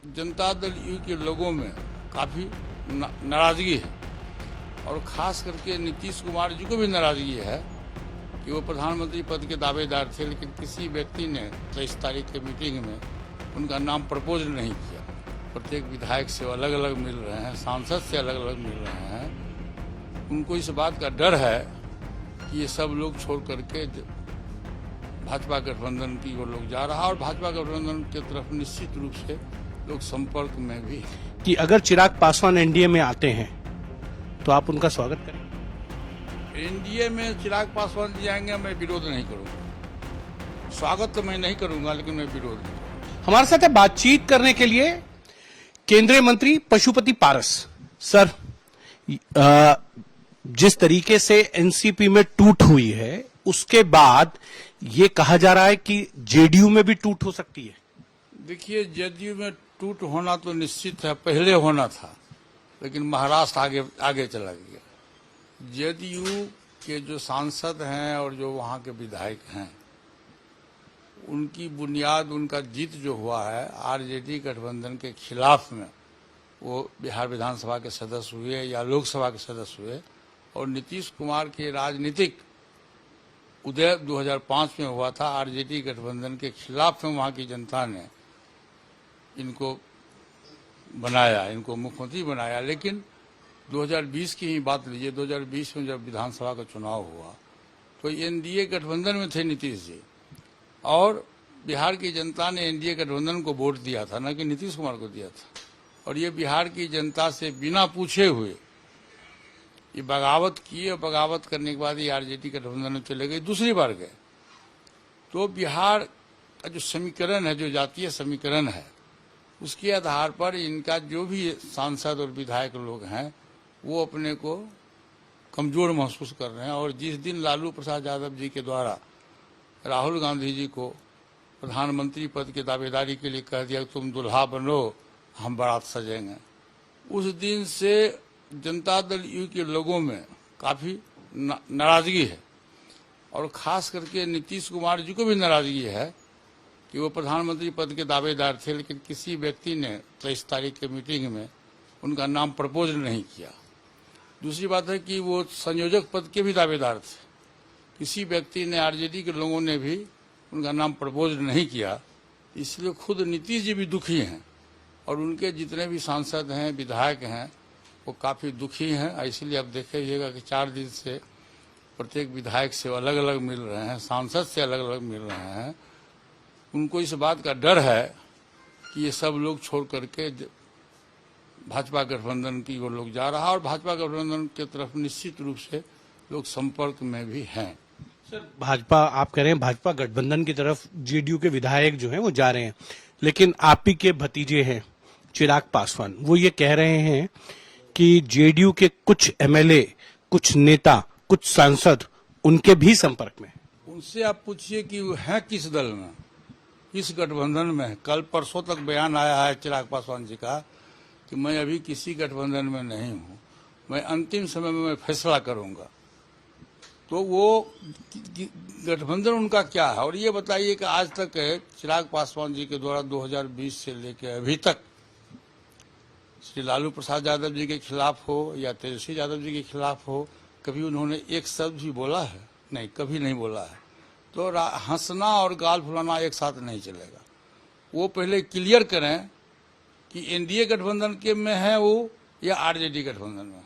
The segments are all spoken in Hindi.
जनता दल यू के लोगों में काफी नाराजगी है और खास करके नीतीश कुमार जी को भी नाराजगी है कि वो प्रधानमंत्री पद के दावेदार थे, लेकिन किसी व्यक्ति ने 23 तारीख के मीटिंग में उनका नाम प्रपोज नहीं किया। प्रत्येक विधायक से अलग अलग मिल रहे हैं, सांसद से अलग अलग मिल रहे हैं। उनको इस बात का डर है कि ये सब लोग छोड़ करके भाजपा गठबंधन की ओर लोग जा रहा है और भाजपा गठबंधन की तरफ निश्चित रूप से लोग संपर्क में भी कि अगर चिराग पासवान एनडीए में आते हैं तो आप उनका स्वागत करें। एनडीए में चिराग पासवान जी आएंगे, मैं विरोध नहीं करूंगा। स्वागत तो मैं नहीं करूंगा, लेकिन मैं विरोध नहीं करूंगा। हमारे साथ है बातचीत करने के लिए केंद्रीय मंत्री पशुपति पारस। सर, जिस तरीके से एनसीपी में टूट हुई है उसके बाद ये कहा जा रहा है कि जेडीयू में भी टूट हो सकती है। देखिए, जेडीयू में टूट होना तो निश्चित है, पहले होना था, लेकिन महाराष्ट्र आगे चला गया। जेडीयू के जो सांसद हैं और जो वहां के विधायक हैं, उनकी बुनियाद, उनका जीत जो हुआ है आरजेडी गठबंधन के खिलाफ में, वो बिहार विधानसभा के सदस्य हुए या लोकसभा के सदस्य हुए, और नीतीश कुमार के राजनीतिक उदय 2005 में हुआ था। आरजेडी गठबंधन के खिलाफ में वहां की जनता ने इनको बनाया, इनको मुख्यमंत्री बनाया। लेकिन 2020 की ही बात लीजिए, 2020 में जब विधानसभा का चुनाव हुआ तो एनडीए गठबंधन में थे नीतीश जी, और बिहार की जनता ने एनडीए गठबंधन को वोट दिया था, न कि नीतीश कुमार को दिया था। और ये बिहार की जनता से बिना पूछे हुए ये बगावत किए, और बगावत करने के बाद ये आरजेडी गठबंधन में चले गए, दूसरी बार गए। तो बिहार का जो समीकरण है, जो जातीय समीकरण है, उसके आधार पर इनका जो भी सांसद और विधायक लोग हैं वो अपने को कमजोर महसूस कर रहे हैं। और जिस दिन लालू प्रसाद यादव जी के द्वारा राहुल गांधी जी को प्रधानमंत्री पद की दावेदारी के लिए कह दिया कि तुम दुल्हा बनो, हम बारात सजेंगे, उस दिन से जनता दल यू के लोगों में काफी नाराजगी है और खास करके नीतीश कुमार जी को भी नाराजगी है कि वो प्रधानमंत्री पद के दावेदार थे, लेकिन किसी व्यक्ति ने 23 तारीख के मीटिंग में उनका नाम प्रपोज नहीं किया। दूसरी बात है कि वो संयोजक पद के भी दावेदार थे, किसी व्यक्ति ने, आरजेडी के लोगों ने भी उनका नाम प्रपोज नहीं किया। इसलिए खुद नीतीश जी भी दुखी हैं और उनके जितने भी सांसद हैं, विधायक हैं, वो काफी दुखी हैं। इसलिए आप देखिएगा कि 4 दिन से प्रत्येक विधायक से अलग अलग मिल रहे हैं, सांसद से अलग अलग मिल रहे हैं। उनको इस बात का डर है कि ये सब लोग छोड़ करके भाजपा गठबंधन की ओर लोग जा रहा है और भाजपा गठबंधन की तरफ निश्चित रूप से लोग संपर्क में भी हैं। सर, भाजपा, आप कह रहे हैं भाजपा गठबंधन की तरफ जेडीयू के विधायक जो हैं वो जा रहे हैं, लेकिन आप ही के भतीजे हैं चिराग पासवान, वो ये कह रहे हैं कि जेडीयू के कुछ एमएलए, कुछ नेता, कुछ सांसद उनके भी संपर्क में। उनसे आप पूछिए कि वो है किस दल में, किस गठबंधन में। कल परसों तक बयान आया है चिराग पासवान जी का कि मैं अभी किसी गठबंधन में नहीं हूं, मैं अंतिम समय में मैं फैसला करूंगा। तो वो गठबंधन उनका क्या है। और ये बताइए कि आज तक चिराग पासवान जी के द्वारा 2020 से लेकर अभी तक श्री लालू प्रसाद यादव जी के खिलाफ हो या तेजस्वी यादव जी के खिलाफ हो, कभी उन्होंने एक शब्द भी बोला है? नहीं, कभी नहीं बोला है। तो हंसना और गाल फुलाना एक साथ नहीं चलेगा। वो पहले क्लियर करें कि एनडीए गठबंधन के में है वो या आरजेडी गठबंधन में।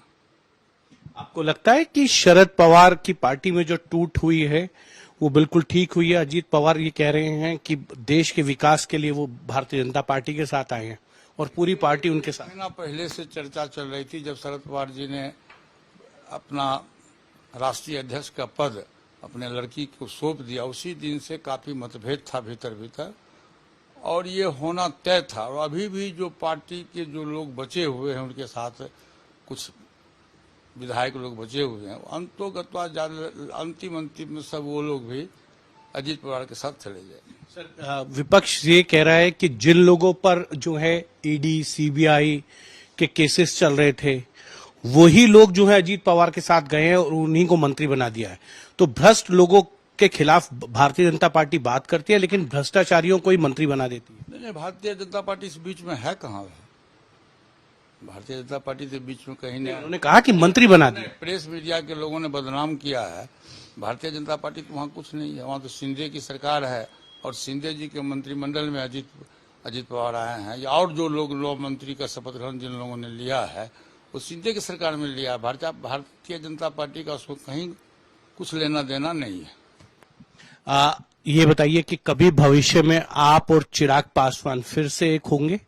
आपको लगता है कि शरद पवार की पार्टी में जो टूट हुई है वो बिल्कुल ठीक हुई है? अजीत पवार ये कह रहे हैं कि देश के विकास के लिए वो भारतीय जनता पार्टी के साथ आए हैं और पूरी पार्टी उनके साथ। महीना पहले से चर्चा चल रही थी, जब शरद पवार जी ने अपना राष्ट्रीय अध्यक्ष का पद अपने लड़की को सौंप दिया, उसी दिन से काफी मतभेद था भीतर भीतर, और ये होना तय था। और अभी भी जो पार्टी के जो लोग बचे हुए हैं, उनके साथ कुछ विधायक लोग बचे हुए हैं, अंतोगत्वा अंतिम में सब वो लोग भी अजीत पवार के साथ चले जाए। सर, विपक्ष ये कह रहा है कि जिन लोगों पर जो है ईडी, सीबीआई के केसेस चल रहे थे, वही लोग जो है अजीत पवार के साथ गए हैं और उन्हीं को मंत्री बना दिया है। तो भ्रष्ट लोगों के खिलाफ भारतीय जनता पार्टी बात करती है, लेकिन भ्रष्टाचारियों को ही मंत्री बना देती है। नहीं, भारतीय जनता पार्टी इस बीच में है कहाँ है? भारतीय जनता पार्टी के बीच में कहीं नहीं। उन्होंने कहा कि मंत्री बना दिया। प्रेस मीडिया के लोगों ने बदनाम किया है। भारतीय जनता पार्टी तो वहाँ कुछ नहीं है, वहाँ तो शिंदे की सरकार है और शिंदे जी के मंत्रिमंडल में अजित पवार आए हैं, या और जो लोग मंत्री का शपथ ग्रहण जिन लोगों ने लिया है वो शिंदे की सरकार में लिया है। भारतीय जनता पार्टी का उसको कहीं कुछ लेना देना नहीं है। ये बताइए कि कभी भविष्य में आप और चिराग पासवान फिर से एक होंगे,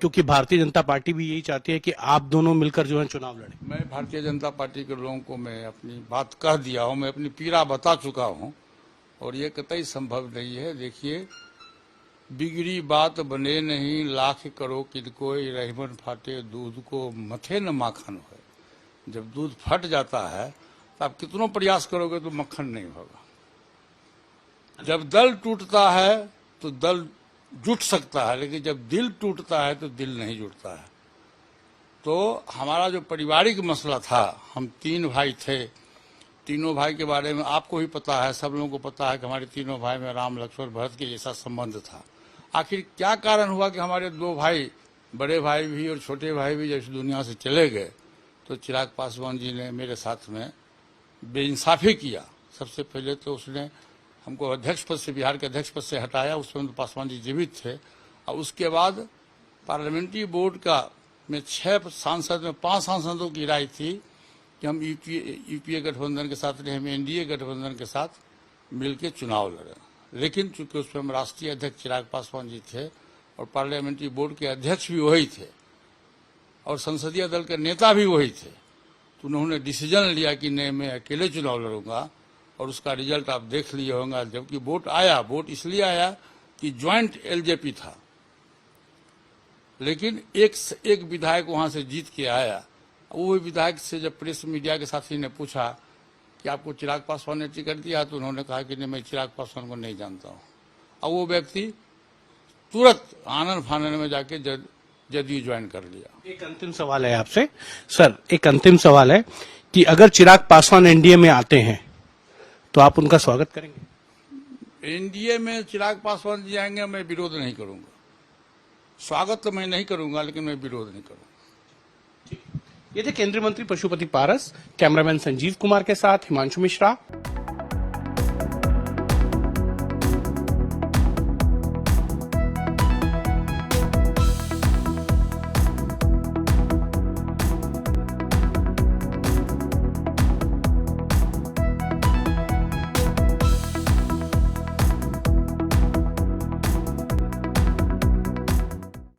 क्योंकि भारतीय जनता पार्टी भी यही चाहती है कि आप दोनों मिलकर जो है चुनाव लड़ें। मैं भारतीय जनता पार्टी के लोगों को मैं अपनी बात कह दिया हूं, मैं अपनी पीड़ा बता चुका हूं और ये कतई संभव नहीं है। देखिए, बिगड़ी बात बने नहीं, लाख करो किनको रहमन फाटे दूध को मथे न माखन हो। जब दूध फट जाता है तो आप कितनों प्रयास करोगे तो मक्खन नहीं होगा। जब दल टूटता है तो दल जुट सकता है, लेकिन जब दिल टूटता है तो दिल नहीं जुटता है। तो हमारा जो पारिवारिक मसला था, हम 3 भाई थे, तीनों भाई के बारे में आपको भी पता है, सब लोगों को पता है कि हमारे तीनों भाई में राम लक्ष्मण भरत के जैसा संबंध था। आखिर क्या कारण हुआ कि हमारे 2 भाई, बड़े भाई भी और छोटे भाई भी जब इस दुनिया से चले गए तो चिराग पासवान जी ने मेरे साथ में बेइंसाफी किया। सबसे पहले तो उसने हमको अध्यक्ष पद से, बिहार के अध्यक्ष पद से हटाया, उस समय तो पासवान जी जीवित थे। और उसके बाद पार्लियामेंट्री बोर्ड का में 6 सांसद में 5 सांसदों की राय थी कि हम यूपीए गठबंधन के साथ नहीं, हम एनडीए गठबंधन के साथ मिलकर चुनाव लड़े। लेकिन चूंकि उसमें हम राष्ट्रीय अध्यक्ष चिराग पासवान जी थे और पार्लियामेंट्री बोर्ड के अध्यक्ष भी वही थे और संसदीय दल के नेता भी वही थे, तो उन्होंने डिसीजन लिया कि नहीं, मैं अकेले चुनाव लड़ूंगा। और उसका रिजल्ट आप देख लिए होंगे। जबकि वोट आया, वोट इसलिए आया कि ज्वाइंट एलजेपी था, लेकिन एक विधायक वहां से जीत के आया। वो विधायक से जब प्रेस मीडिया के साथी ने पूछा कि आपको चिराग पासवान ने टिकट दिया, तो उन्होंने कहा कि नहीं, मैं चिराग पासवान को नहीं जानता हूं। और वो व्यक्ति तुरंत आनन फानन में जाके जदयू ज्वाइन कर लिया। एक अंतिम सवाल है आपसे सर, एक अंतिम सवाल है कि अगर चिराग पासवान एनडीए में आते हैं तो आप उनका स्वागत करेंगे? एनडीए में चिराग पासवान जी आएंगे, मैं विरोध नहीं करूंगा। स्वागत तो मैं नहीं करूंगा, लेकिन मैं विरोध नहीं करूंगा। ये थे केंद्रीय मंत्री पशुपति पारस। कैमरामैन संजीव कुमार के साथ हिमांशु मिश्रा।